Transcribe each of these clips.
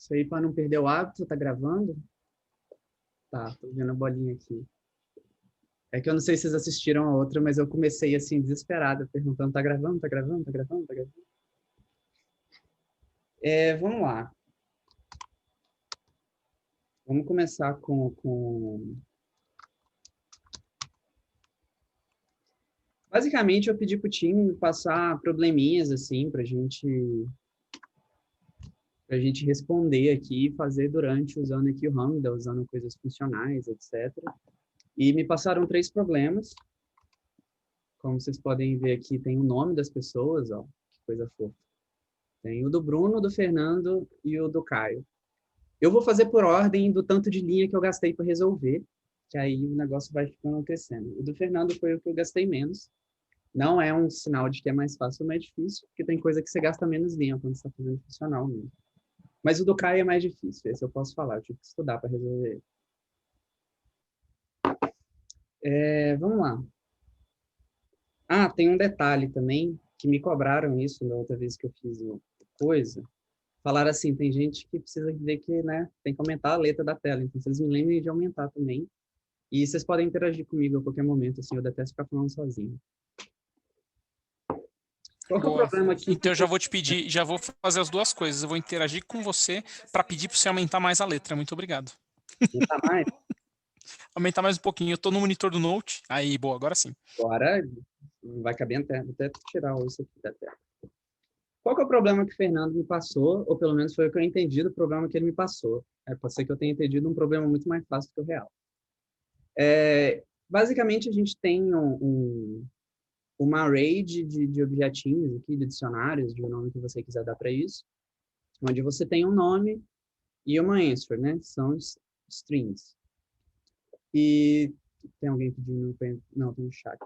Isso aí para não perder o hábito, tá gravando? Tá, tô vendo a bolinha aqui. É que eu não sei se vocês assistiram a outra, mas eu comecei assim, desesperada, perguntando, tá gravando, tá gravando, tá gravando, tá gravando? Vamos lá. Vamos começar com... Basicamente, eu pedi pro time me passar probleminhas, assim, pra gente responder aqui e fazer durante, usando aqui o Lambda, usando coisas funcionais, etc. E me passaram 3 problemas. Como vocês podem ver aqui, tem o nome das pessoas, ó, que coisa fofa. Tem o do Bruno, do Fernando e o do Caio. Eu vou fazer por ordem do tanto de linha que eu gastei para resolver, que aí o negócio vai ficando crescendo. O do Fernando foi o que eu gastei menos. Não é um sinal de que é mais fácil ou mais difícil, porque tem coisa que você gasta menos linha quando você está fazendo funcional mesmo. Mas o do Caio é mais difícil, esse eu posso falar, eu tive que estudar para resolver. Vamos lá. Ah, tem um detalhe também, que me cobraram isso da outra vez que eu fiz coisa. Falaram assim, tem gente que precisa ver que, né, tem que aumentar a letra da tela, então vocês me lembrem de aumentar também. E vocês podem interagir comigo a qualquer momento, assim, eu detesto ficar falando sozinho. Qual que é o Boa. problema aqui? Então eu já vou te pedir, já vou fazer as duas coisas. Eu vou interagir com você para pedir para você aumentar mais a letra. Muito obrigado. Aumentar mais? Aumentar mais um pouquinho. Eu tô no monitor do Note. Aí, boa, agora sim. Agora não vai caber até, vou até tirar isso aqui da tela. Qual que é o problema que o Fernando me passou, ou pelo menos foi o que eu entendi do problema que ele me passou. Pode ser que eu tenha entendido um problema muito mais fácil do que o real. Basicamente, a gente tem uma array de objetinhos aqui, de dicionários, de o nome que você quiser dar para isso, onde você tem um nome e uma answer, né? São strings. E tem alguém pedindo... Não, tem um chat.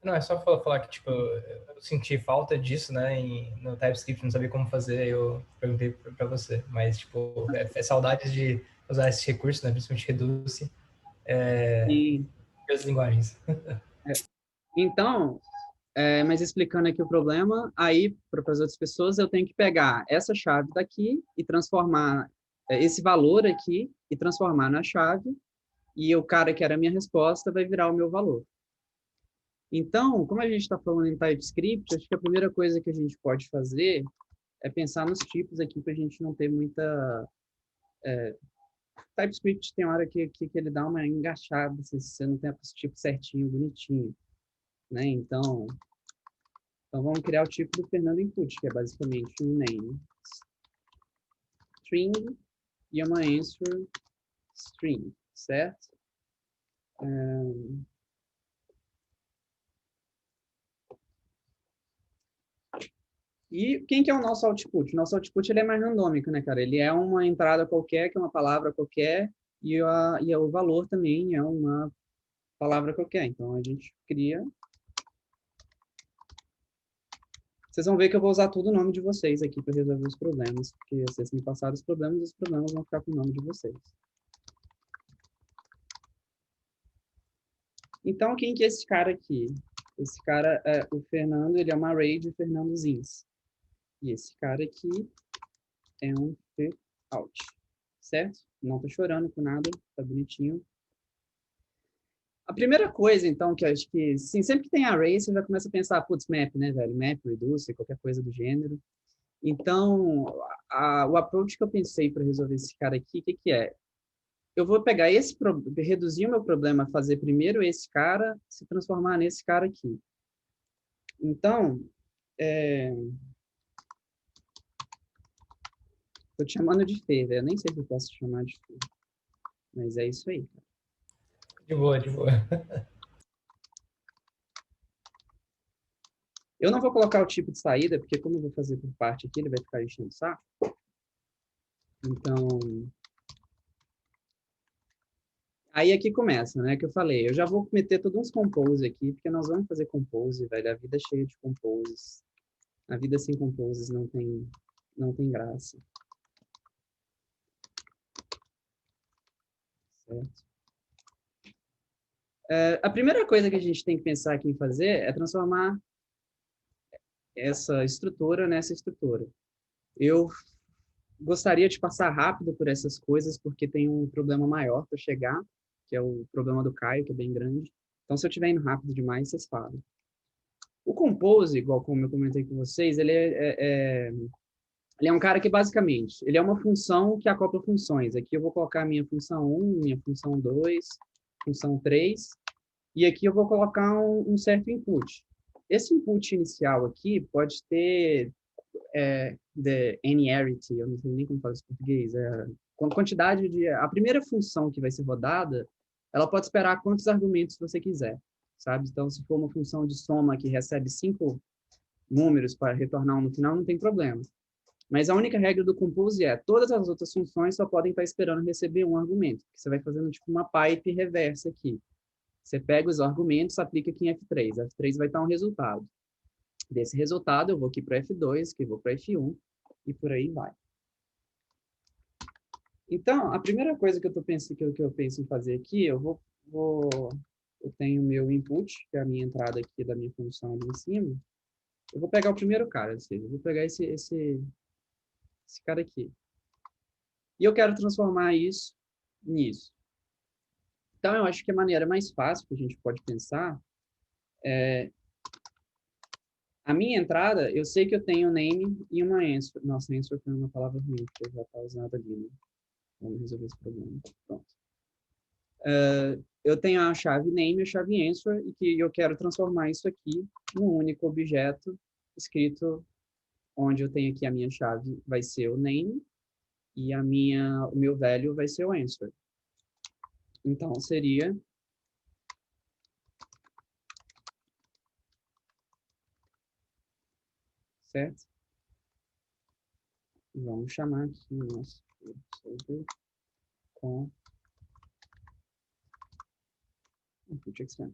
Não, é só falar que, tipo, eu senti falta disso, né, no TypeScript, não sabia como fazer, aí eu perguntei para você. Mas, tipo, é saudade de usar esse recurso, né, principalmente Reduce, as linguagens. Então, mas explicando aqui o problema, aí, para as outras pessoas, eu tenho que pegar essa chave daqui e transformar esse valor aqui e transformar na chave, e o cara que era a minha resposta vai virar o meu valor. Então, como a gente está falando em TypeScript, acho que a primeira coisa que a gente pode fazer é pensar nos tipos aqui para a gente não ter muita... TypeScript tem hora que ele dá uma engaixada, se você não tem esse tipo certinho, bonitinho, né? Então vamos criar o tipo do Fernando Input, que é basicamente um name string e uma answer string, certo? E quem que é o nosso output? O nosso output ele é mais randômico, né, cara? Ele é uma entrada qualquer, que é uma palavra qualquer, e o valor também é uma palavra qualquer. Então, a gente cria... Vocês vão ver que eu vou usar tudo o nome de vocês aqui para resolver os problemas, porque vocês me passaram os problemas vão ficar com o nome de vocês. Então, quem que é esse cara aqui? Esse cara, o Fernando, ele é uma array de Fernandozins. E esse cara aqui é um out, certo? Não tô chorando com nada, tá bonitinho. A primeira coisa, então, que eu acho que, sim, sempre que tem array, você já começa a pensar, putz, map, né, velho? Map, reduce, qualquer coisa do gênero. Então, o approach que eu pensei para resolver esse cara aqui, o que é? Eu vou pegar reduzir o meu problema, fazer primeiro esse cara, se transformar nesse cara aqui. Então, tô te chamando de Fê, velho. Eu nem sei se eu posso te chamar de Fê. Mas é isso aí, cara. De boa, de boa. Eu não vou colocar o tipo de saída, porque como eu vou fazer por parte aqui, ele vai ficar enchendo o saco. Então, aí aqui começa, né, que eu falei. Eu já vou meter todos uns compose aqui, porque nós vamos fazer compose, velho. A vida é cheia de composes. A vida sem composes não tem graça. Certo? A primeira coisa que a gente tem que pensar aqui em fazer é transformar essa estrutura nessa estrutura. Eu gostaria de passar rápido por essas coisas, porque tem um problema maior para chegar, que é o problema do Caio, que é bem grande. Então, se eu estiver indo rápido demais, vocês falam. O Compose, igual como eu comentei com vocês, ele é um cara que, basicamente, ele é uma função que acopla funções. Aqui eu vou colocar minha função 1, minha função 2, função 3, e aqui eu vou colocar um certo input. Esse input inicial aqui pode ter the linearity, eu não sei nem como fala isso em português, com quantidade de... A primeira função que vai ser rodada, ela pode esperar quantos argumentos você quiser, sabe? Então, se for uma função de soma que recebe 5 números para retornar um no final, não tem problema. Mas a única regra do Compose é todas as outras funções só podem estar esperando receber um argumento. Você vai fazendo tipo uma pipe reversa aqui. Você pega os argumentos, aplica aqui em F3. F3 vai dar um resultado. Desse resultado, eu vou aqui para F2, que eu vou para F1, e por aí vai. Então, a primeira coisa que eu penso em fazer aqui, eu tenho meu input, que é a minha entrada aqui da minha função ali em cima. Eu vou pegar o primeiro cara, ou seja, eu vou pegar esse cara aqui. E eu quero transformar isso nisso. Então, eu acho que a maneira mais fácil que a gente pode pensar é... A minha entrada, eu sei que eu tenho name e uma answer. Nossa, answer foi uma palavra ruim, que eu já está usando ali, né? Vamos resolver esse problema. Pronto. Eu tenho a chave name e a chave answer, e que eu quero transformar isso aqui num único objeto escrito onde eu tenho aqui a minha chave vai ser o name e o meu value vai ser o answer. Então, seria certo? Vamos chamar aqui o nosso server com input expand.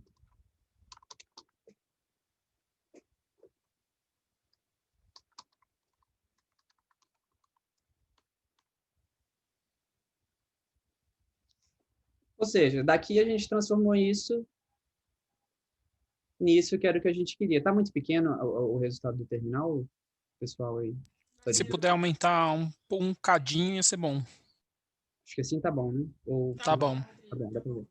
Ou seja, daqui a gente transformou isso nisso que era o que a gente queria. Tá muito pequeno o resultado do terminal, pessoal aí? Se puder aumentar um cadinho, ia ser bom. Acho que assim tá bom, né? Tá bom. Tá bom, dá pra ver.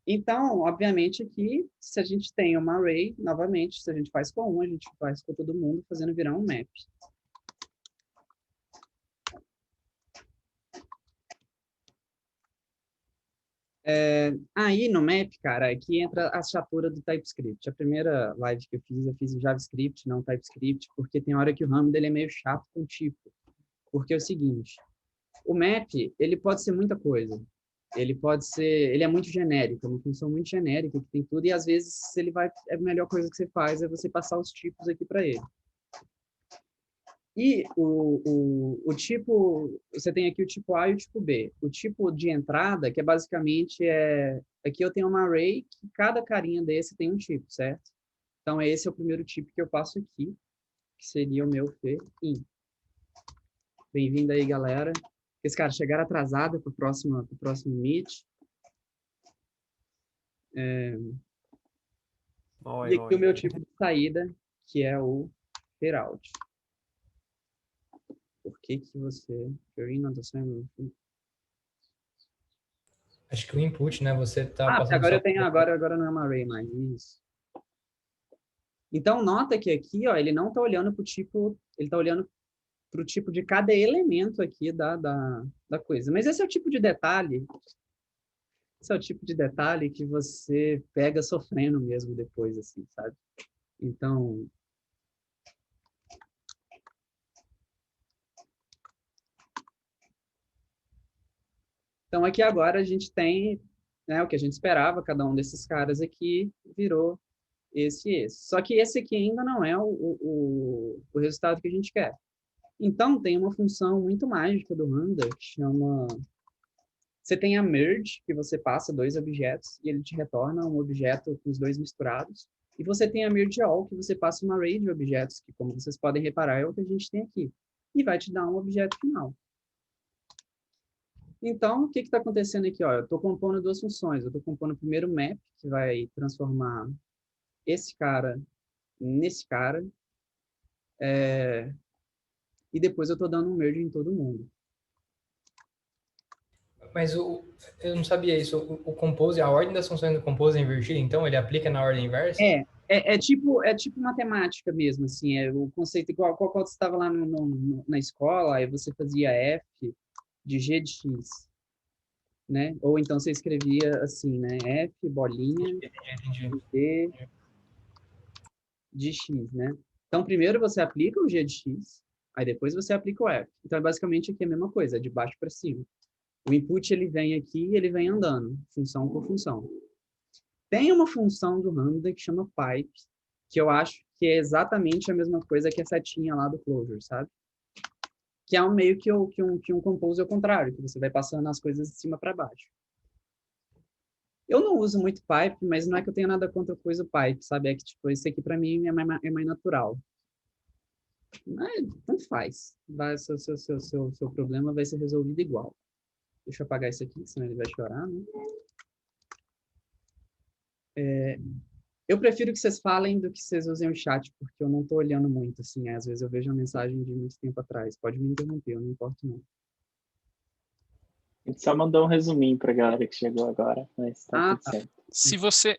Então, obviamente, aqui, se a gente tem uma array, novamente, se a gente faz com um, a gente faz com todo mundo, fazendo virar um map. Aí no map, cara, aqui entra a chatura do TypeScript. A primeira live que eu fiz em JavaScript, não TypeScript, porque tem hora que o ramo dele é meio chato com tipo. Porque é o seguinte, o map, ele pode ser muita coisa. Ele é muito genérico, é uma função muito genérica que tem tudo, e às vezes a melhor coisa que você faz é você passar os tipos aqui para ele. E o tipo, você tem aqui o tipo A e o tipo B. O tipo de entrada, que é basicamente, aqui eu tenho uma array que cada carinha desse tem um tipo, certo? Então, esse é o primeiro tipo que eu passo aqui, que seria o meu fin. Bem-vindo aí, galera. Esse cara chegaram atrasado para o próximo Meet. E aqui o meu tipo de saída, que é o ferout. Por que você... Acho que o input, né? Você tá passando agora eu tenho, agora não é uma array mais, isso. Então, nota que aqui, ó, ele não está olhando para o tipo, ele está olhando para o tipo de cada elemento aqui da coisa. Mas esse é o tipo de detalhe que você pega sofrendo mesmo depois, assim, sabe? Então, aqui agora a gente tem, né, o que a gente esperava, cada um desses caras aqui virou esse e esse. Só que esse aqui ainda não é o resultado que a gente quer. Então, tem uma função muito mágica do Randa que chama... Você tem a merge, que você passa 2 objetos e ele te retorna um objeto com os dois misturados. E você tem a merge all, que você passa uma array de objetos, que, como vocês podem reparar, é o que a gente tem aqui. E vai te dar um objeto final. Então, o que está acontecendo aqui? Ó, eu estou compondo 2 funções. Eu estou compondo o primeiro map, que vai transformar esse cara nesse cara. e depois eu estou dando um merge em todo mundo. Mas eu não sabia isso. O compose, a ordem das funções do compose é invertida, então ele aplica na ordem inversa? É tipo matemática mesmo, assim, é o conceito igual quando você estava lá na escola, aí você fazia f de g de x, né? Ou então você escrevia assim, né? F, bolinha, Entendi. g de x, né? Então, primeiro você aplica o g de x, aí depois você aplica o f. Então, basicamente, aqui é a mesma coisa, é de baixo para cima. O input, ele vem aqui e ele vem andando, função por função. Tem uma função do Lambda que chama pipe, que eu acho que é exatamente a mesma coisa que a setinha lá do Clojure, sabe? Que é um meio que um compose ao contrário, que você vai passando as coisas de cima para baixo. Eu não uso muito pipe, mas não é que eu tenha nada contra coisa pipe, sabe? É que, tipo, isso aqui para mim é mais natural. Mas tanto faz. Seu problema vai ser resolvido igual. Deixa eu apagar isso aqui, senão ele vai chorar, né? Eu prefiro que vocês falem do que vocês usem o chat, porque eu não estou olhando muito, assim. Às vezes eu vejo uma mensagem de muito tempo atrás. Pode me interromper, eu não importo não. A gente só mandou um resuminho para a galera que chegou agora, mas tá tudo certo. Se você,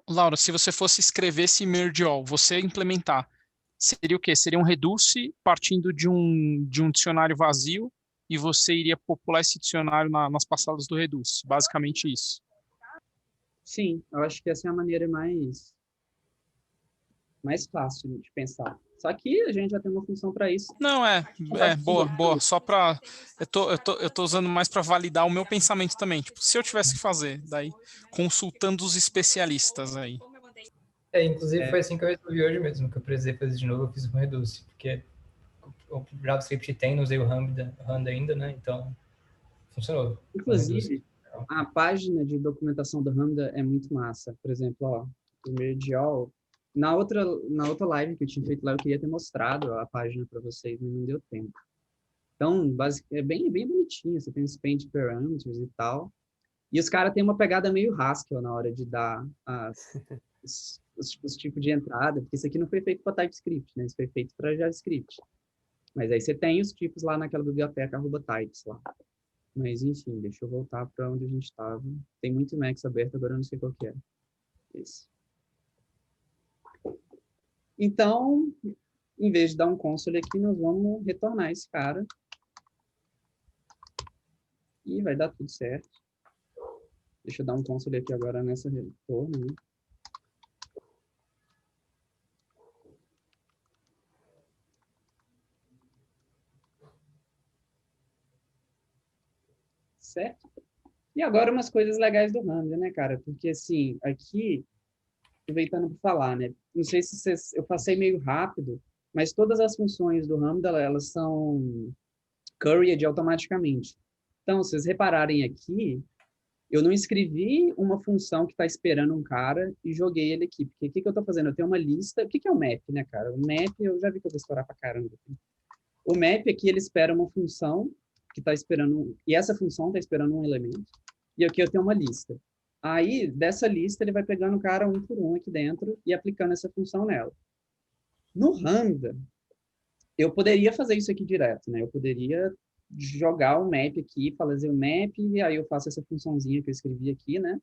Laura, se você fosse escrever esse merge all, você implementar, seria o quê? Seria um reduce partindo de um dicionário vazio e você iria popular esse dicionário nas passadas do reduce. Basicamente isso. Sim, eu acho que essa é a maneira mais fácil de pensar. Só que a gente já tem uma função para isso. Não, boa. Só para eu tô usando mais para validar o meu pensamento também. Tipo, se eu tivesse que fazer, daí consultando os especialistas aí. Inclusive foi assim que eu resolvi hoje mesmo, que eu precisei fazer de novo, eu fiz com reduce, porque o JavaScript tem, não usei o Lambda ainda, né? Então, funcionou. Inclusive, a página de documentação do Lambda é muito massa. Por exemplo, ó, o merge all. Na outra live que eu tinha feito lá, eu queria ter mostrado a página para vocês, mas não deu tempo. Então, é bem bonitinho. Você tem os paint parameters e tal. E os caras têm uma pegada meio Haskell na hora de dar os tipos de entrada, porque isso aqui não foi feito para TypeScript, né? Isso foi feito para JavaScript. Mas aí você tem os tipos lá naquela biblioteca @types lá. Mas, enfim, deixa eu voltar para onde a gente estava. Tem muito Emacs aberto, agora eu não sei qual que é. Esse. Então, em vez de dar um console aqui, nós vamos retornar esse cara. E vai dar tudo certo. Deixa eu dar um console aqui agora nessa retorno, né? Certo? E agora umas coisas legais do Lambda, né, cara? Porque, assim, aqui, aproveitando para falar, né? Não sei se vocês... Eu passei meio rápido, mas todas as funções do Lambda, elas são curried automaticamente. Então, se vocês repararem aqui, eu não escrevi uma função que está esperando um cara e joguei ele aqui. Porque o que eu estou fazendo? Eu tenho uma lista... O que é o map, né, cara? O map, eu já vi que eu vou estourar para caramba. O map aqui, ele espera uma função que está esperando... E essa função está esperando um elemento. E aqui eu tenho uma lista. Aí, dessa lista, ele vai pegando o cara um por um aqui dentro e aplicando essa função nela. No Lambda, eu poderia fazer isso aqui direto, né? Eu poderia jogar o map aqui, fazer o map, e aí eu faço essa funçãozinha que eu escrevi aqui, né?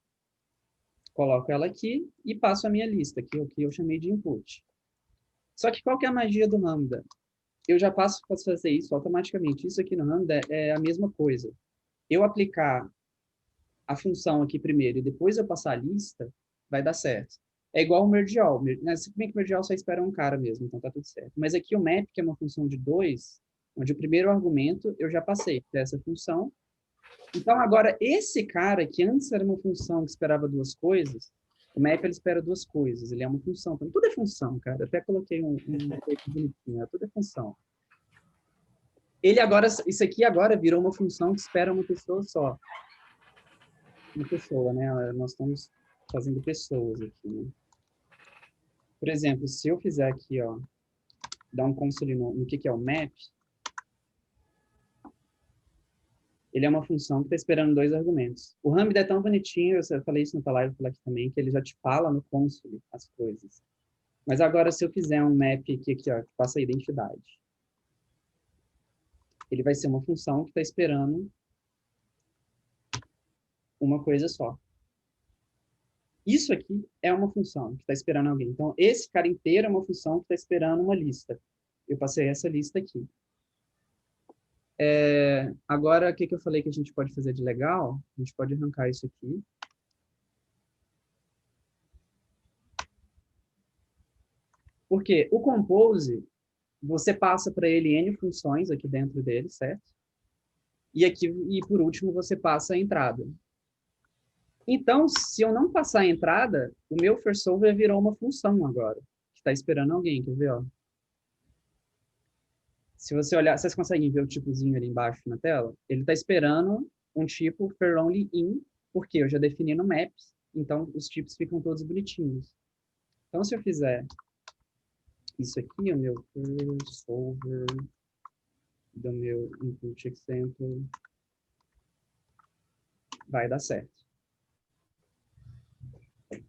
Coloco ela aqui e passo a minha lista, que eu chamei de input. Só que qual que é a magia do Lambda? Eu já posso fazer isso automaticamente. Isso aqui no Lambda é a mesma coisa. Eu aplicar a função aqui primeiro e depois eu passar a lista, vai dar certo. É igual o merge all. Né? Se bem que o merge all só espera um cara mesmo, então tá tudo certo. Mas aqui o map, que é uma função de 2, onde o primeiro argumento eu já passei, que é essa função. Então, agora, esse cara, que antes era uma função que esperava duas coisas, o map ele espera duas coisas, ele é uma função. Então, tudo é função, cara. Eu até coloquei um bonitinho, tudo é função. Ele agora, isso aqui agora virou uma função que espera uma pessoa só. Uma pessoa, né? Nós estamos fazendo pessoas aqui, né? Por exemplo, se eu fizer aqui, ó, dar um console no que é o map, ele é uma função que está esperando dois argumentos. O Lambda é tão bonitinho, eu falei isso na live, eu falei aqui também, que ele já te fala no console as coisas. Mas agora, se eu fizer um map aqui ó, que passa a identidade, ele vai ser uma função que está esperando uma coisa só. Isso aqui é uma função que está esperando alguém. Então, esse cara inteiro é uma função que está esperando uma lista. Eu passei essa lista aqui. Agora, o que eu falei que a gente pode fazer de legal? A gente pode arrancar isso aqui. Porque o compose, você passa para ele N funções aqui dentro dele, certo? E por último, você passa a entrada. Então, se eu não passar a entrada, o meu firstSolver virou uma função agora, que está esperando alguém, quer ver? Ó? Se você olhar, vocês conseguem ver o tipozinho ali embaixo na tela? Ele está esperando um tipo for_only_in, porque eu já defini no maps, então os tipos ficam todos bonitinhos. Então, se eu fizer isso aqui, o meu firstSolver do meu input example, vai dar certo.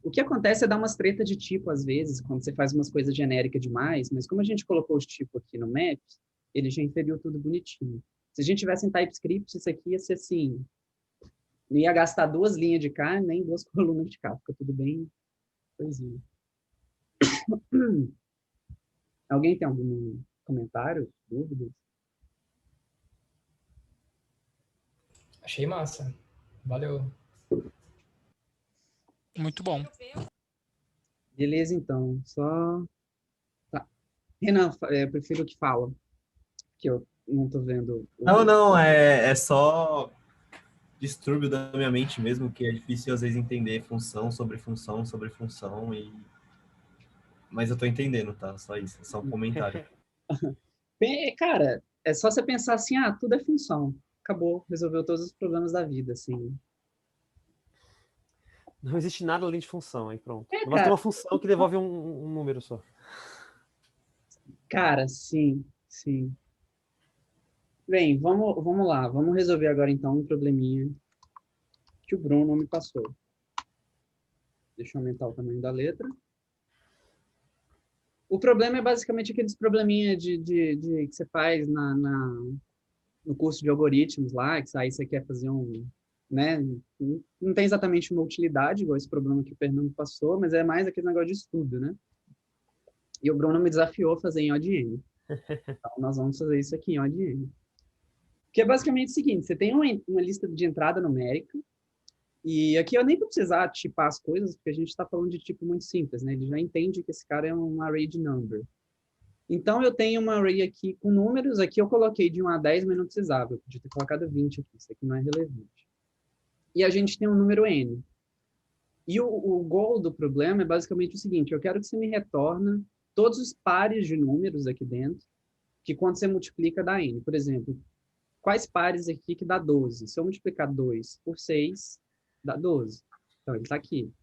O que acontece é dar umas tretas de tipo, às vezes, quando você faz umas coisas genéricas demais, mas como a gente colocou os tipos aqui no Maps, ele já inseriu tudo bonitinho. Se a gente tivesse em TypeScript, isso aqui ia ser assim, não ia gastar 2 linhas de cá, nem 2 colunas de cá, fica tudo bem coisinha. Alguém tem algum comentário, dúvidas? Achei massa. Valeu. Muito bom. Beleza, então. Só... Tá. Renan, eu prefiro que fala, que eu não tô vendo. Não, é só distúrbio da minha mente mesmo, que é difícil às vezes entender função sobre função sobre função, mas eu tô entendendo, tá? Só isso, só um comentário. Cara, é só você pensar assim, tudo é função. Acabou, resolveu todos os problemas da vida, assim. Não existe nada além de função, aí pronto. Mas cara, tem uma função que devolve um número só. Cara, sim. Bem, vamos lá. Vamos resolver agora, então, um probleminha que o Bruno me passou. Deixa eu aumentar o tamanho da letra. O problema é basicamente aqueles probleminha que você faz no curso de algoritmos lá, que aí você quer fazer né? Não tem exatamente uma utilidade, igual esse problema que o Fernando passou, mas é mais aquele negócio de estudo, né? E o Bruno me desafiou a fazer em ODN. Então, nós vamos fazer isso aqui em ODN. Que é basicamente o seguinte, você tem uma lista de entrada numérica, e aqui eu nem vou precisar tipar as coisas, porque a gente está falando de tipo muito simples, né? Ele já entende que esse cara é um array de number. Então, eu tenho uma array aqui com números, aqui eu coloquei de 1 a 10, mas não precisava, eu podia ter colocado 20 aqui, isso aqui não é relevante. E a gente tem um número n. E o goal do problema é basicamente o seguinte, eu quero que você me retorne todos os pares de números aqui dentro, que quando você multiplica dá n. Por exemplo, quais pares aqui que dá 12? Se eu multiplicar 2 por 6, dá 12. Então, ele está aqui.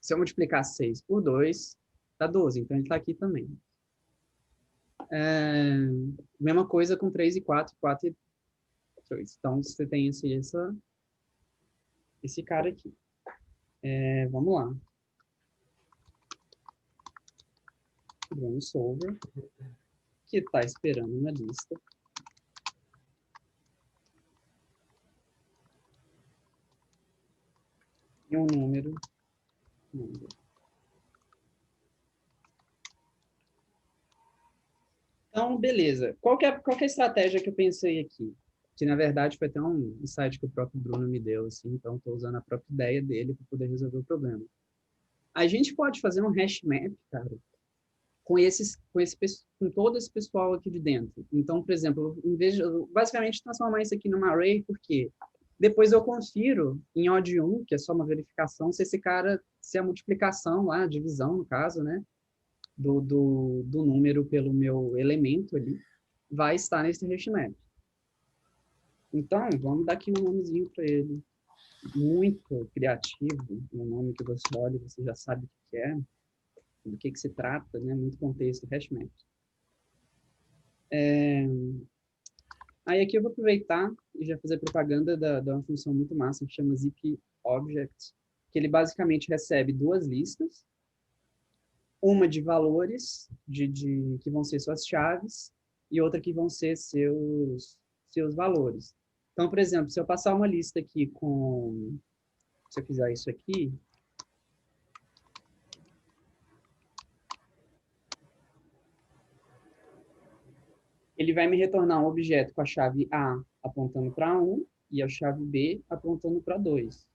Se eu multiplicar 6 por 2, dá 12. Então, ele está aqui também. Mesma coisa com 3 e 4, 4 e 2. Então, você tem esse cara aqui. Vamos lá. Vamos solver, que está esperando uma lista. E um número. Então, beleza. Qual que é a estratégia que eu pensei aqui? Que, na verdade, foi até um insight que o próprio Bruno me deu, assim, então estou usando a própria ideia dele para poder resolver o problema. A gente pode fazer um hash map, cara, com todo esse pessoal aqui de dentro. Então, por exemplo, basicamente transformar isso aqui numa array, porque depois eu confiro em odd1, que é só uma verificação, se a multiplicação lá, a divisão, no caso, né, do número pelo meu elemento ali, vai estar nesse hashmap. Então, vamos dar aqui um nomezinho para ele. Muito criativo, um nome que você olha, você já sabe o que é, do que se trata, né? Muito contexto, hashmap. Aí aqui eu vou aproveitar e já fazer propaganda de uma função muito massa que chama zipObject, que ele basicamente recebe 2 listas, uma de valores que vão ser suas chaves e outra que vão ser seus valores. Então, por exemplo, se eu passar uma lista aqui com... Se eu fizer isso aqui... Ele vai me retornar um objeto com a chave A apontando para 1 e a chave B apontando para 2.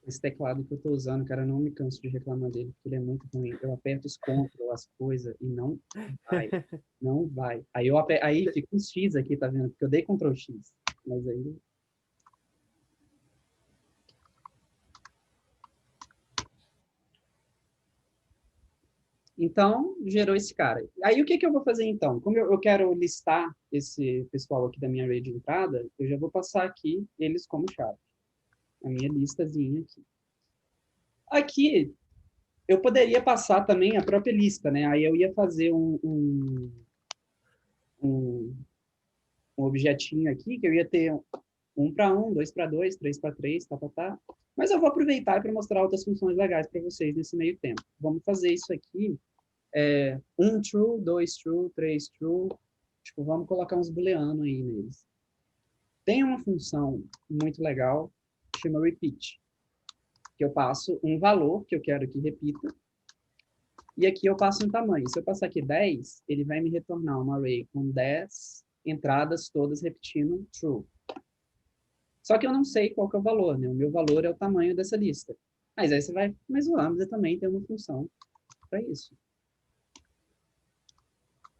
Esse teclado que eu estou usando, cara, eu não me canso de reclamar dele, porque ele é muito ruim. Eu aperto os Ctrl, as coisas, e não vai. Não vai. Aí fica um X aqui, tá vendo? Porque eu dei Ctrl X. Mas aí... Então, gerou esse cara. Aí, o que eu vou fazer, então? Como eu quero listar esse pessoal aqui da minha array de entrada, eu já vou passar aqui eles como chave. A minha listazinha aqui. Aqui, eu poderia passar também a própria lista, né? Aí eu ia fazer um objetinho aqui, que eu ia ter 1 para 1, 2 para 2, 3 para 3, tá. Mas eu vou aproveitar para mostrar outras funções legais para vocês nesse meio tempo. Vamos fazer isso aqui. 1 true, 2 true, 3 true. Tipo, vamos colocar uns booleanos aí neles. Tem uma função muito legal, que chama repeat, que eu passo um valor que eu quero que repita, e aqui eu passo um tamanho. Se eu passar aqui 10, ele vai me retornar uma array com 10 entradas todas repetindo true. Só que eu não sei qual que é o valor, né? O meu valor é o tamanho dessa lista. Mas aí você vai, mas o lambda também tem uma função para isso.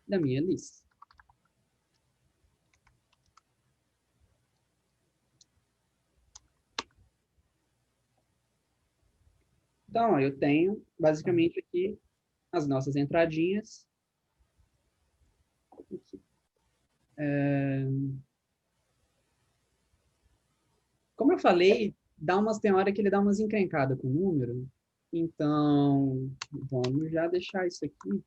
Da minha lista. Então, ó, eu tenho basicamente aqui as nossas entradinhas. Como eu falei, tem hora que ele dá umas encrencadas com o número. Então, vamos já deixar isso aqui.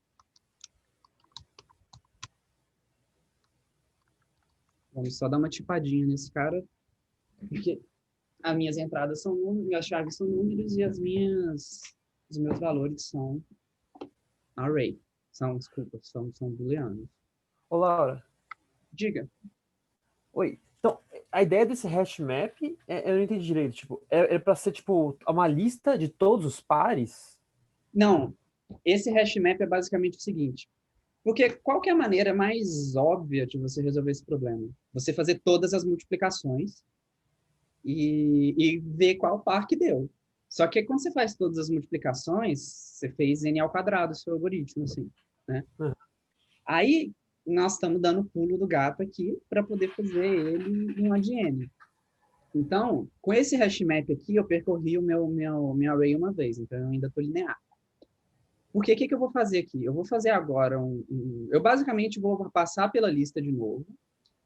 Vamos só dar uma tipadinha nesse cara, porque as minhas entradas são números, minhas chaves são números e os meus valores são array. Desculpa, são booleanos. Ô, Laura. Diga. Oi. Então, a ideia desse hash map, eu não entendi direito. Tipo, é para ser tipo uma lista de todos os pares? Não. Esse hash map é basicamente o seguinte. Porque qual que é a maneira mais óbvia de você resolver esse problema? Você fazer todas as multiplicações e ver qual par que deu. Só que quando você faz todas as multiplicações, você fez n ao quadrado, seu algoritmo, assim, né? Aí, nós estamos dando o pulo do gato aqui para poder fazer ele em uma de n. Então, com esse hash map aqui, eu percorri o meu array uma vez, então eu ainda estou linear. Porque o que eu vou fazer aqui? Eu vou fazer agora eu basicamente vou passar pela lista de novo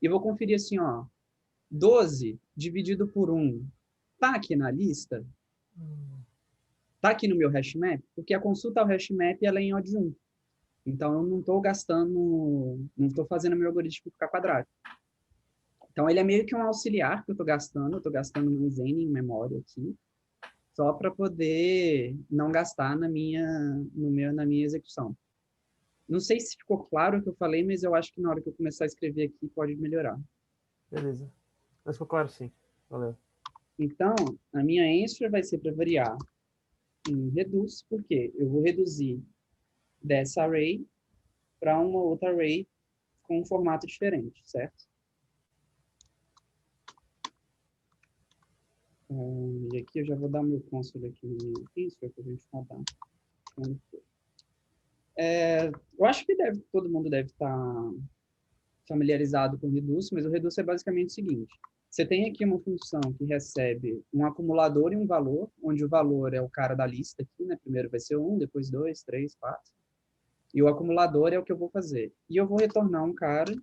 e vou conferir assim, ó, 12 dividido por 1 tá aqui na lista? Tá aqui no meu hash map? Porque a consulta ao hash map ela é em odd 1. Então, eu não estou não estou fazendo meu algoritmo ficar quadrado. Então, ele é meio que um auxiliar que eu estou gastando mais n em memória aqui, só para poder não gastar na minha execução. Não sei se ficou claro o que eu falei, mas eu acho que na hora que eu começar a escrever aqui pode melhorar. Beleza. Mas ficou claro, sim. Valeu. Então, a minha answer vai ser para variar em reduce, porque eu vou reduzir dessa array para uma outra array com um formato diferente, certo? E aqui eu já vou dar meu console aqui no meu answer para a gente rodar. Eu acho que todo mundo deve estar familiarizado com o reduce, mas o reduce é basicamente o seguinte. Você tem aqui uma função que recebe um acumulador e um valor, onde o valor é o cara da lista aqui, né? Primeiro vai ser 1, depois 2, 3, 4. E o acumulador é o que eu vou fazer. E eu vou retornar um cara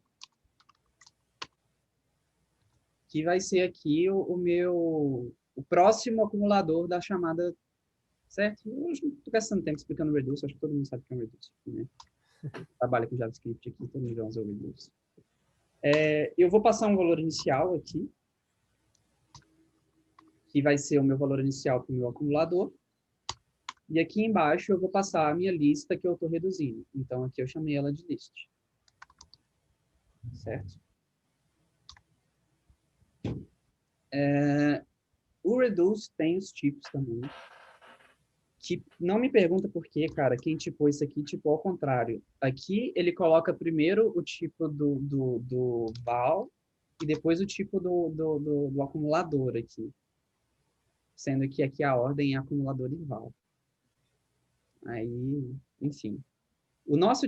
que vai ser aqui o próximo acumulador da chamada, certo? Eu não estou gastando tempo explicando o reduce, acho que todo mundo sabe o que é um reduce, né? Trabalha com JavaScript aqui, todo mundo já usa o reduce. Eu vou passar um valor inicial aqui, que vai ser o meu valor inicial para o meu acumulador. E aqui embaixo eu vou passar a minha lista que eu estou reduzindo. Então, aqui eu chamei ela de list. Certo? O reduce tem os tipos também. Não me pergunta por quê, cara. Quem tipou isso aqui tipou ao contrário. Aqui ele coloca primeiro o tipo do val e depois o tipo do acumulador aqui. Sendo que aqui a ordem é acumulador e val. Aí, enfim. O nosso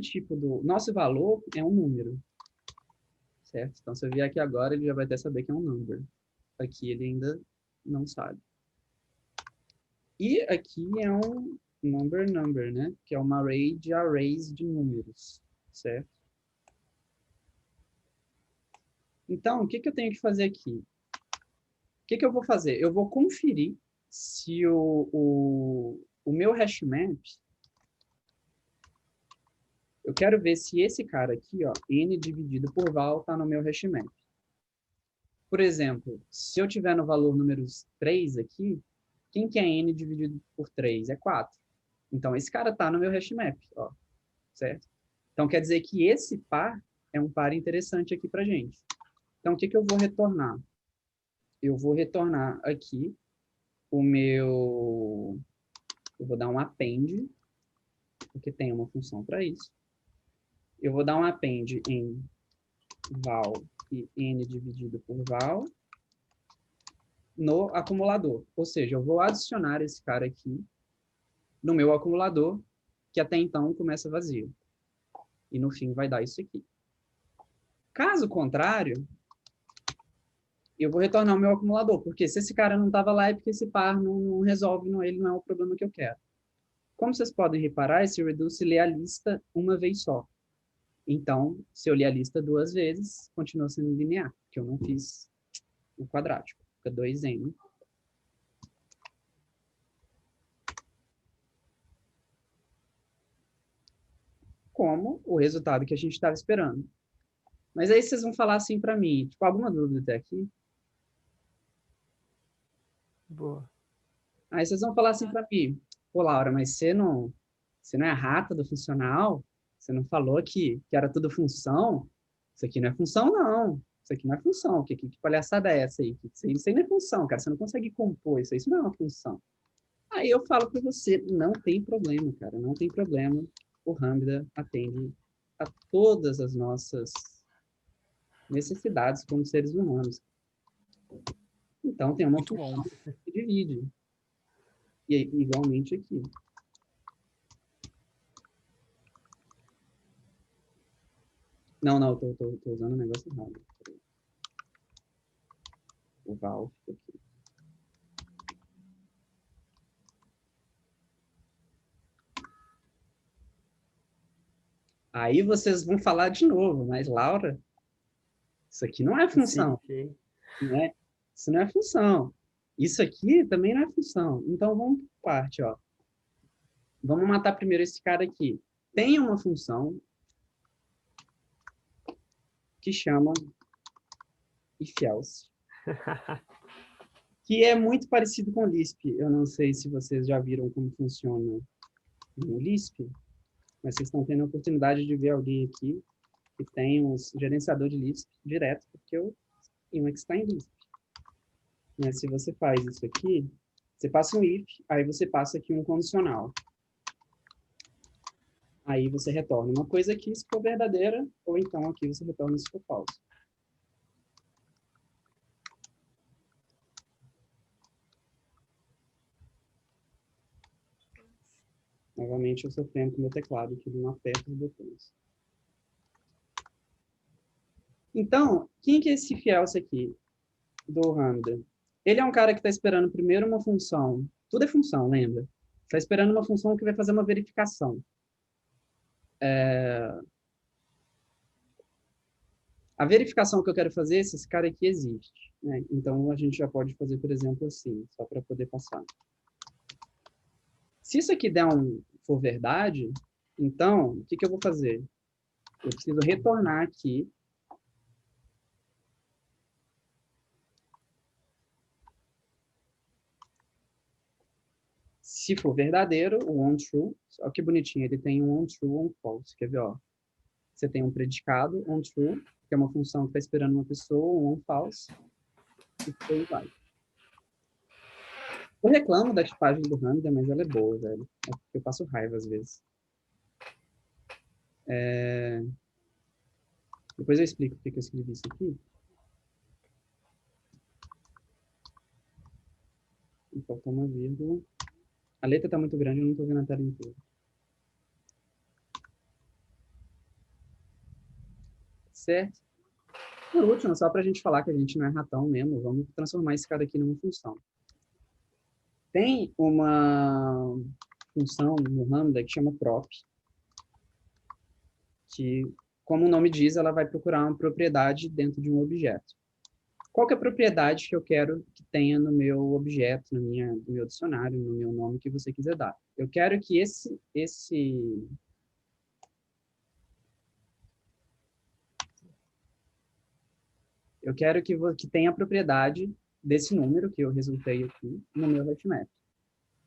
valor é um número. Certo? Então, se eu vier aqui agora, ele já vai até saber que é um number. Aqui ele ainda não sabe. E aqui é um number, né? Que é uma array de arrays de números, certo? Então, o que eu tenho que fazer aqui? O que eu vou fazer? Eu vou conferir se o meu hashmap... Eu quero ver se esse cara aqui, ó, n dividido por val, está no meu hashmap. Por exemplo, se eu tiver no valor número 3 aqui, quem que é n dividido por 3? É 4. Então, esse cara está no meu hashmap, ó, certo? Então, quer dizer que esse par é um par interessante aqui para gente. Então, o que eu vou retornar? Eu vou retornar aqui o meu... Eu vou dar um append, porque tem uma função para isso. Eu vou dar um append em val e n dividido por val no acumulador. Ou seja, eu vou adicionar esse cara aqui no meu acumulador, que até então começa vazio. E no fim vai dar isso aqui. Caso contrário, eu vou retornar o meu acumulador, porque se esse cara não estava lá é porque esse par não resolve, ele não é o problema que eu quero. Como vocês podem reparar, esse reduce lê a lista uma vez só. Então, se eu ler a lista 2 vezes, continua sendo linear, porque eu não fiz o quadrático. Fica 2n. Como o resultado que a gente estava esperando. Mas aí vocês vão falar assim para mim, tipo, alguma dúvida até aqui? Boa. Aí vocês vão falar assim para mim, pô, Laura, mas você não é a rata do funcional? Você não falou que era tudo função? Isso aqui não é função, não. Isso aqui não é função. Que palhaçada é essa aí? Isso aí não é função, cara. Você não consegue compor isso aí. Isso não é uma função. Aí eu falo para você, não tem problema, cara. Não tem problema. O Lambda atende a todas as nossas necessidades como seres humanos. Então, tem uma Muito função bom. que divide. E igualmente aqui. Não, tô usando o negócio errado. O val fica aqui. Aí vocês vão falar de novo, mas Laura, isso aqui não é função. Sim. Né? Isso não é função. Isso aqui também não é função. Então, vamos por parte, ó. Vamos matar primeiro esse cara aqui. Tem uma função que chama if-else, que é muito parecido com o Lisp. Eu não sei se vocês já viram como funciona no Lisp, mas vocês estão tendo a oportunidade de ver alguém aqui que tem um gerenciador de Lisp direto, porque o Emacs está em Lisp. Mas se você faz isso aqui, você passa um if, aí você passa aqui um condicional. Aí você retorna uma coisa aqui se for verdadeira, ou então aqui você retorna se for falso. Novamente eu sofrendo com o meu teclado, que não aperta os botões. Então, quem que é esse if-else aqui do Lambda? Ele é um cara que está esperando primeiro uma função. Tudo é função, lembra? Está esperando uma função que vai fazer uma verificação. A verificação que eu quero fazer é se esse cara aqui existe. Né? Então, a gente já pode fazer, por exemplo, assim, só para poder passar. Se isso aqui for verdade, então, o que eu vou fazer? Eu preciso retornar aqui Se for verdadeiro, o onTrue, olha que bonitinho, ele tem um onTrue, onFalse. Quer ver, ó? Você tem um predicado, onTrue, que é uma função que está esperando uma pessoa, um onFalse, e por aí vai. Eu reclamo da tipagem do Lambda, mas ela é boa, velho. É porque eu passo raiva às vezes. Depois eu explico por que eu escrevi isso aqui. Faltou uma vírgula. A letra está muito grande, eu não estou vendo a tela inteira. Certo? Por último, só para a gente falar que a gente não é ratão mesmo, vamos transformar esse cara aqui numa função. Tem uma função no Lambda que chama prop, que, como o nome diz, ela vai procurar uma propriedade dentro de um objeto. Qual que é a propriedade que eu quero que tenha no meu objeto, no meu dicionário, no meu nome que você quiser dar? Eu quero que eu quero que tenha a propriedade desse número que eu resultei aqui no meu hashmap.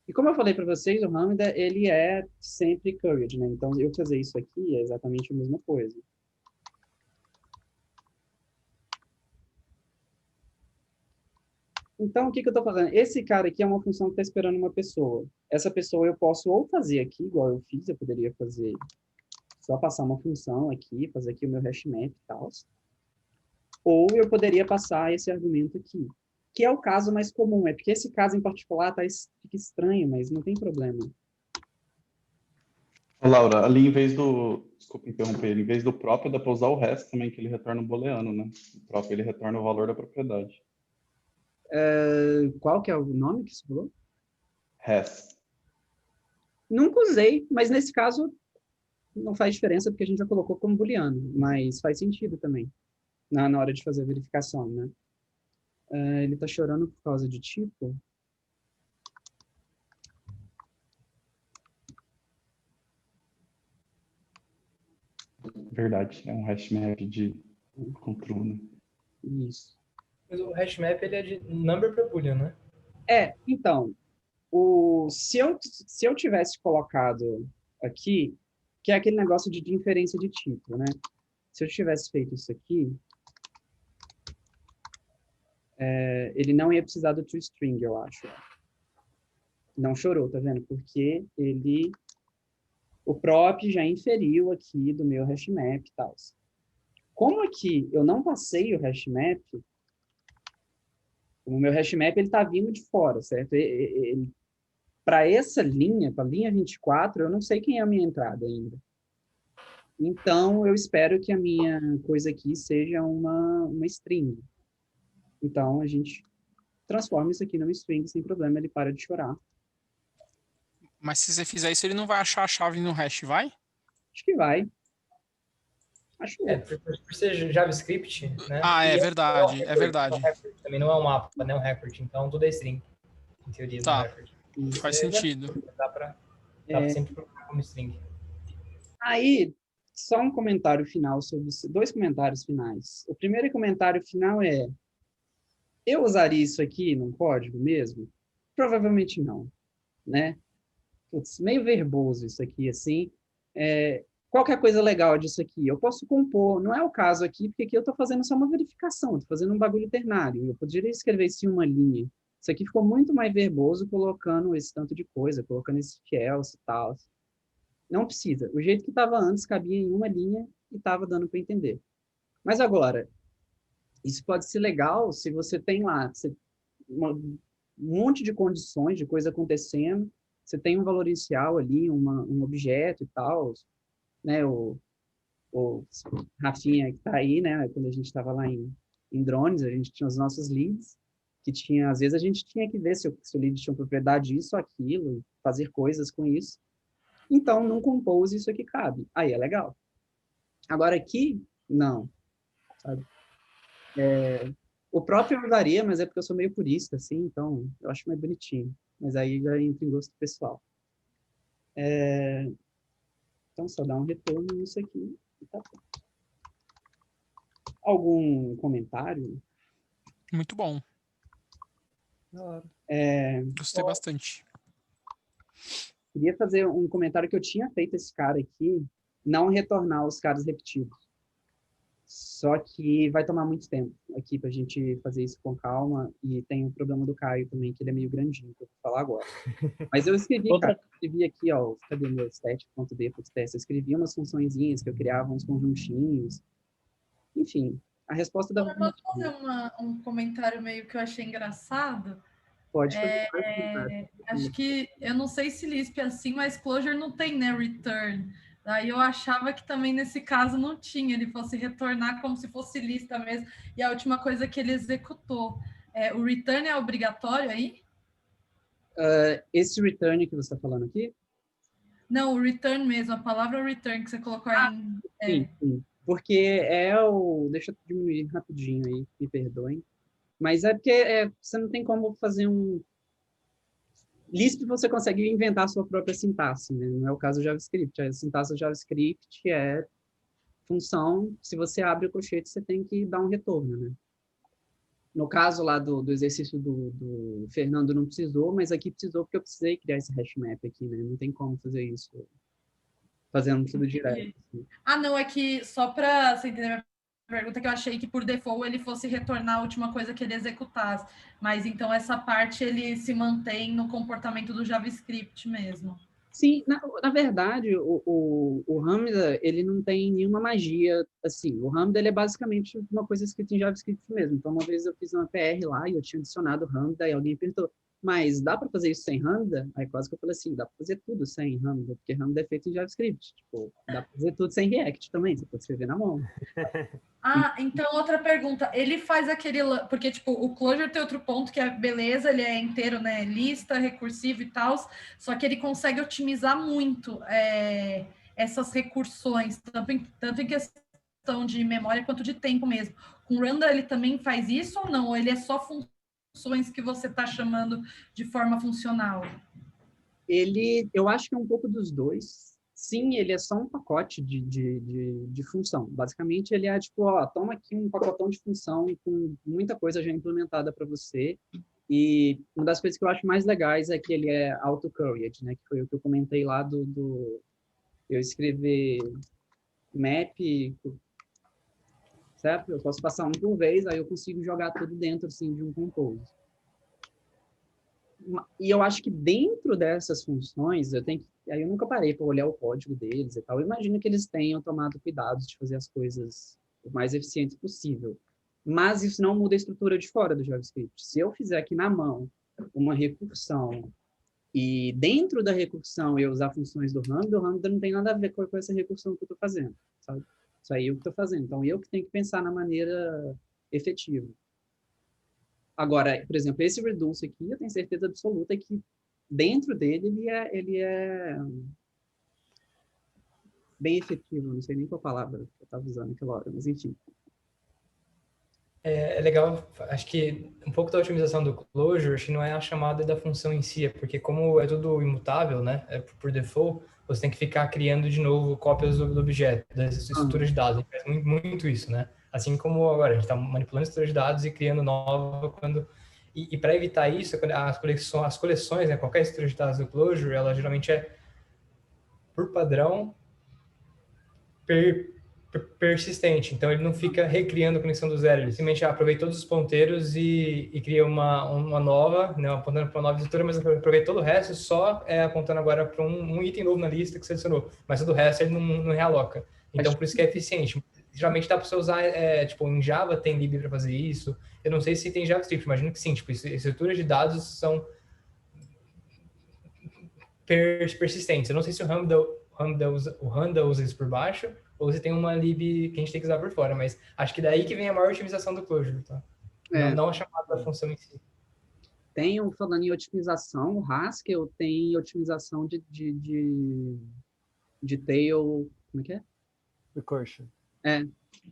E como eu falei para vocês, o Lambda, ele é sempre curried, né? Então, eu fazer isso aqui é exatamente a mesma coisa. Então, o que eu estou fazendo? Esse cara aqui é uma função que está esperando uma pessoa. Essa pessoa eu posso ou fazer aqui, igual eu fiz, eu poderia fazer só passar uma função aqui, fazer aqui o meu hashmap e tal. Ou eu poderia passar esse argumento aqui, que é o caso mais comum. É porque esse caso em particular fica estranho, mas não tem problema. Ô, Laura, ali em vez do... Desculpa interromper, em vez do próprio, dá para usar o resto também, que ele retorna o booleano, né? O próprio, ele retorna o valor da propriedade. Qual que é o nome que você falou? Res. Nunca usei, mas nesse caso não faz diferença, porque a gente já colocou como booleano, mas faz sentido também, na hora de fazer a verificação, né? Ele está chorando por causa de tipo. Verdade, é um hashmap com true, né? Isso. Mas o hashmap, ele é de number para boolean, né? Então, se eu tivesse colocado aqui, que é aquele negócio de inferência de tipo, né? Se eu tivesse feito isso aqui, ele não ia precisar do toString, eu acho. Não chorou, tá vendo? Porque o prop já inferiu aqui do meu hashmap e tal. Como aqui eu não passei o hashmap, o meu hashmap ele está vindo de fora, certo? Para essa linha, para a linha 24, eu não sei quem é a minha entrada ainda. Então, eu espero que a minha coisa aqui seja uma string. Então, a gente transforma isso aqui numa string sem problema, ele para de chorar. Mas se você fizer isso, ele não vai achar a chave no hash, vai? Acho que vai. Acho que Por ser JavaScript, né? É verdade, é verdade. Também não é um mapa, né? Um record. Então, tudo é string, em teoria, no Tá, record. faz sentido. Dá para sempre procurar como string. Aí, só um comentário final sobre isso. 2 comentários finais. O primeiro comentário final é: eu usaria isso aqui num código mesmo? Provavelmente não, né? Putz, meio verboso isso aqui, assim. Qual que é a coisa legal disso aqui? Eu posso compor, não é o caso aqui, porque aqui eu estou fazendo só uma verificação, estou fazendo um bagulho ternário. Eu poderia escrever isso em uma linha. Isso aqui ficou muito mais verboso colocando esse tanto de coisa, colocando esse else e tal. Não precisa. O jeito que estava antes cabia em uma linha e estava dando para entender. Mas agora, isso pode ser legal se você tem lá um monte de condições, de coisa acontecendo, você tem um valor inicial ali, um objeto e tal, né? O Rafinha que está aí, né? Quando a gente estava lá em drones, a gente tinha os nossos leads, que tinha, às vezes a gente tinha que ver se o lead tinha propriedade disso ou aquilo, fazer coisas com isso. Então, num compose, isso aqui cabe. Aí é legal. Agora aqui, não. Sabe? O próprio eu usaria, mas é porque eu sou meio purista, assim, então eu acho mais bonitinho. Mas aí já entra em gosto pessoal. Então, só dá um retorno nisso aqui e tá bom. Algum comentário? Muito bom. Da hora. Gostei bastante. Queria fazer um comentário que eu tinha feito esse cara aqui, não retornar os caras repetidos. Só que vai tomar muito tempo aqui pra gente fazer isso com calma, e tem o problema do Caio também, que ele é meio grandinho, que eu vou falar agora. Mas eu escrevi, Outra- cara, escrevi aqui, ó, cadê meu stat.d.test? Eu escrevi umas funçõezinhas que eu criava, uns conjuntinhos. Enfim, a resposta da... Eu posso fazer um comentário meio que eu achei engraçado? Pode fazer vários comentários. Acho que, eu não sei se Lisp é assim, mas Clojure não tem, né, return. Daí eu achava que também nesse caso não tinha, ele fosse retornar como se fosse lista mesmo. E a última coisa que ele executou. O return é obrigatório aí? Esse return que você está falando aqui, Não, o return mesmo, a palavra return que você colocou aí. sim. Porque é o... Deixa eu diminuir rapidinho aí, me perdoem. Mas é porque você não tem como fazer um... Lisp você consegue inventar a sua própria sintaxe, né? Não é o caso do JavaScript. A sintaxe do JavaScript é função, se você abre o colchete, você tem que dar um retorno, né? No caso lá do exercício do Fernando não precisou, mas aqui precisou porque eu precisei criar esse hash map aqui, né? Não tem como fazer isso fazendo tudo direto. Assim. Não, é que só para você entender minha pergunta, que eu achei que por default ele fosse retornar a última coisa que ele executasse. Mas então essa parte ele se mantém no comportamento do JavaScript mesmo. Sim, na verdade, o Lambda, ele não tem nenhuma magia, assim, o Lambda, ele é basicamente uma coisa escrita em JavaScript mesmo. Então, uma vez eu fiz uma PR lá e eu tinha adicionado Lambda e alguém perguntou, mas dá para fazer isso sem Lambda? Aí quase que eu falei assim, dá para fazer tudo sem Lambda, porque Lambda é feito em JavaScript. Tipo, dá para fazer tudo sem React também, você pode escrever na mão. Então outra pergunta, ele faz aquele, porque tipo, o Clojure tem outro ponto que é beleza, ele é inteiro, né, lista, recursivo e tal, só que ele consegue otimizar muito essas recursões, tanto em questão de memória quanto de tempo mesmo. Com Randa ele também faz isso ou não? Ou ele é só funções que você está chamando de forma funcional? Eu acho que é um pouco dos dois. Sim, ele é só um pacote de função. Basicamente, ele é tipo, ó, toma aqui um pacotão de função com muita coisa já implementada para você. E uma das coisas que eu acho mais legais é que ele é auto-curried, né? Que foi o que eu comentei lá eu escrever map, certo? Eu posso passar um por vez, aí eu consigo jogar tudo dentro, assim, de um compose. E eu acho que dentro dessas funções, aí eu nunca parei para olhar o código deles e tal. Eu imagino que eles tenham tomado cuidado de fazer as coisas o mais eficientes possível. Mas isso não muda a estrutura de fora do JavaScript. Se eu fizer aqui na mão uma recursão e dentro da recursão eu usar funções do Lambda, o Lambda não tem nada a ver com essa recursão que eu estou fazendo, sabe? Isso aí eu que estou fazendo. Então, eu que tenho que pensar na maneira efetiva. Agora, por exemplo, esse reduce aqui, eu tenho certeza absoluta que dentro dele ele é bem efetivo. Não sei nem qual palavra eu estava usando naquela hora, mas enfim. É legal, acho que um pouco da otimização do Clojure, acho que não é a chamada da função em si, é porque como é tudo imutável, né, por default, você tem que ficar criando de novo cópias do objeto, das estruturas de dados. A gente faz muito isso, né? Assim como agora, a gente está manipulando estruturas de dados e criando nova quando... E para evitar isso, as coleções, né, qualquer estrutura de dados do Clojure, ela geralmente é, por padrão, persistente. Então, ele não fica recriando a conexão do zero. Ele simplesmente aproveita todos os ponteiros e cria uma nova, né, apontando para uma nova estrutura, mas aproveita todo o resto, só apontando agora para um item novo na lista que você adicionou. Mas todo o resto ele não realoca. Então, por isso que é eficiente. Geralmente dá para você usar, tipo, em Java tem lib para fazer isso. Eu não sei se tem JavaScript, imagino que sim. Tipo, estruturas de dados são persistentes. Eu não sei se o Lambda usa isso por baixo, ou se tem uma lib que a gente tem que usar por fora, mas acho que daí que vem a maior otimização do Clojure, tá? Não a chamada da função em si. Tem, falando em otimização, o Haskell tem otimização de tail, como é que é? Recursion.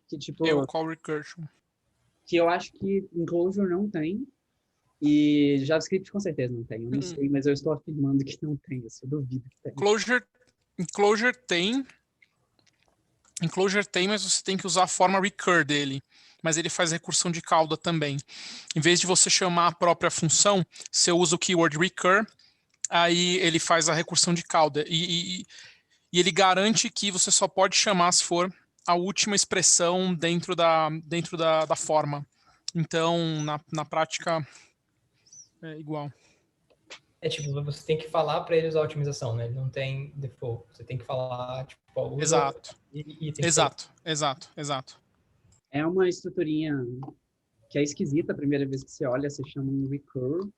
Que tipo... Eu call recursion. Que eu acho que em Clojure não tem, e JavaScript com certeza não tem. Eu não sei, mas eu estou afirmando que não tem, eu duvido que tem. Em Clojure tem, mas você tem que usar a forma recur dele. Mas ele faz recursão de cauda também. Em vez de você chamar a própria função, você usa o keyword recur aí ele faz a recursão de cauda. E ele garante que você só pode chamar se for a última expressão dentro da forma. Então, na prática, é igual. É tipo, você tem que falar para ele usar a otimização, né? Ele não tem default. Você tem que falar, tipo, ó, usa Exato. e tem que Exato. É uma estruturinha que é esquisita a primeira vez que você olha, você chama um recur.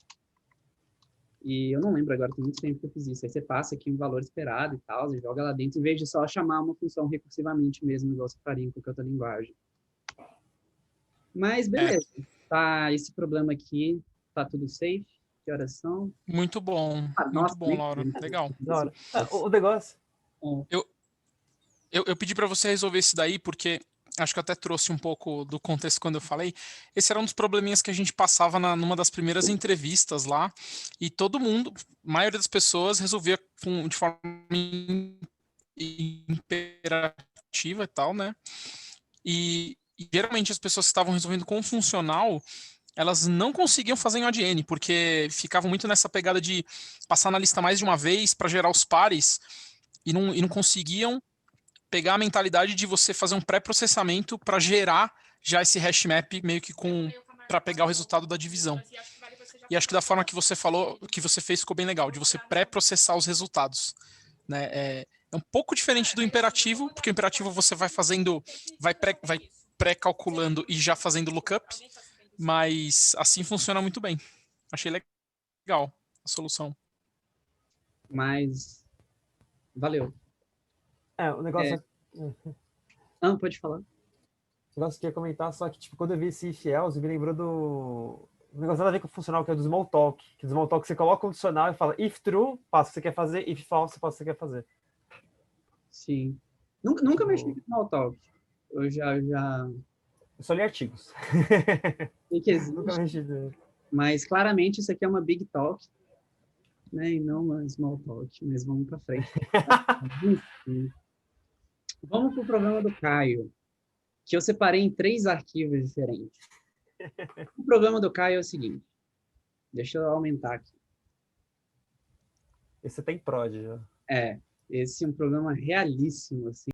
E eu não lembro agora, tem muito tempo que eu fiz isso. Aí você passa aqui um valor esperado e tal, e joga lá dentro, em vez de só chamar uma função recursivamente mesmo, igual você faria em qualquer outra linguagem. Mas beleza. Tá, esse problema aqui, tá tudo safe? Que horas são? Muito bom, Nossa, muito bom, Laura. Legal. Da hora. O negócio. Eu pedi para você resolver isso daí porque acho que eu até trouxe um pouco do contexto quando eu falei. Esse era um dos probleminhas que a gente passava numa das primeiras entrevistas lá, e todo mundo, a maioria das pessoas, resolvia de forma imperativa e tal, né? E geralmente as pessoas que estavam resolvendo com funcional, elas não conseguiam fazer em ODN, porque ficavam muito nessa pegada de passar na lista mais de uma vez para gerar os pares, e não conseguiam pegar a mentalidade de você fazer um pré-processamento para gerar já esse hash map meio que para pegar o resultado da divisão. E acho que da forma que você falou, que você fez, ficou bem legal, de você pré-processar os resultados, né? É um pouco diferente do imperativo, porque o imperativo você vai fazendo, vai pré-calculando e já fazendo lookup, mas assim funciona muito bem. Achei legal a solução. Mas valeu. O negócio Pode falar. O negócio que eu ia comentar, só que, tipo, quando eu vi esse if else, me lembrou do... O negócio nada a ver com o funcional, que é o do Smalltalk. Que o Smalltalk você coloca um condicional e fala if true, passa o que você quer fazer, if false, passa o que você quer fazer. Sim. Nunca mexi com Smalltalk. Eu já Eu só li artigos. sei que existe, Nunca mexi. mas claramente isso aqui é uma Big Talk, né? E não uma Small Talk, mas vamos para frente. Enfim. Vamos para o programa do Caio, que eu separei em 3 arquivos diferentes. O programa do Caio é o seguinte. Deixa eu aumentar aqui. Esse tem prod já. Esse é um programa realíssimo, assim.